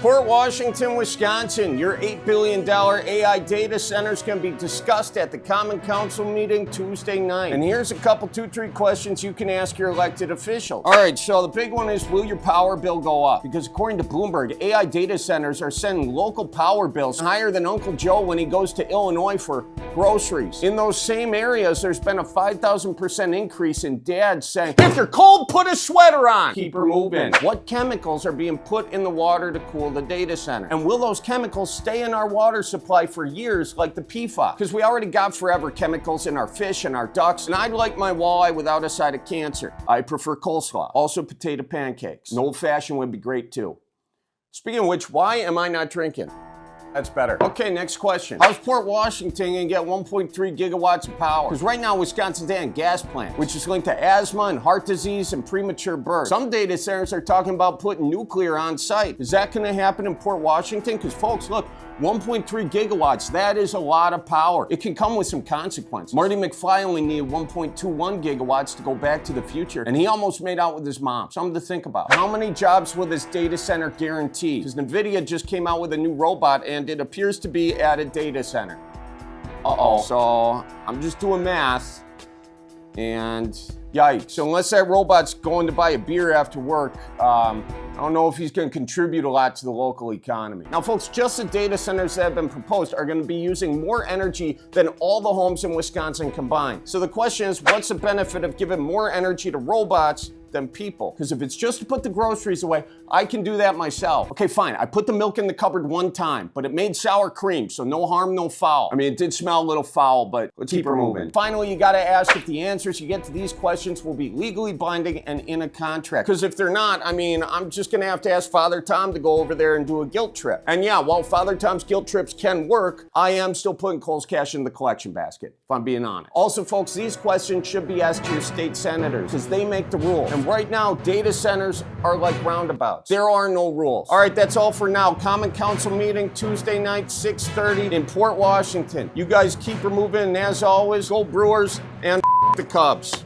Port Washington, Wisconsin, your $8 billion AI data center is going to be discussed at the Common Council meeting Tuesday night. And here's a couple, 2-3 questions you can ask your elected officials. All right, so the big one is, will your power bill go up? Because according to Bloomberg, AI data centers are sending local power bills higher than Uncle Joe when he goes to Illinois for groceries. In those same areas, there's been a 5,000% increase in dads saying, if you're cold, put a sweater on. Keep her moving. What chemicals are being put in the water to cool the data center? And will those chemicals stay in our water supply for years like the PFAS? Because we already got forever chemicals in our fish and our ducks, and I'd like my walleye without a side of cancer. I prefer coleslaw. Also potato pancakes. An old-fashioned would be great too. Speaking of which, why am I not drinking? That's better. Okay, next question. How's Port Washington gonna get 1.3 gigawatts of power? Because right now, Wisconsin's a gas plant, which is linked to asthma and heart disease and premature birth. Some data centers are talking about putting nuclear on site. Is that gonna happen in Port Washington? Because folks, look, 1.3 gigawatts, that is a lot of power. It can come with some consequences. Marty McFly only needed 1.21 gigawatts to go back to the future, and he almost made out with his mom. Something to think about. How many jobs will this data center guarantee? Because NVIDIA just came out with a new robot, and it appears to be at a data center. Uh-oh. So I'm just doing math, and yikes. So unless that robot's going to buy a beer after work, I don't know if he's going to contribute a lot to the local economy. Now, folks, just the data centers that have been proposed are going to be using more energy than all the homes in Wisconsin combined. So the question is, what's the benefit of giving more energy to robots than people? Because if it's just to put the groceries away, I can do that myself. Okay, fine. I put the milk in the cupboard one time, but it made sour cream, so no harm, no foul. I mean, it did smell a little foul, but let's keep her moving. Finally, you got to ask if the answers you get to these questions will be legally binding and in a contract. Because if they're not, I mean, I'm just going to have to ask Father Tom to go over there and do a guilt trip. And yeah, while Father Tom's guilt trips can work, I am still putting Cole's cash in the collection basket, if I'm being honest. Also, folks, these questions should be asked to your state senators, because they make the rules. And right now, data centers are like roundabouts. There are no rules. All right, that's all for now. Common Council meeting Tuesday night, 6:30 in Port Washington. You guys keep her moving, and as always, go Brewers and the Cubs.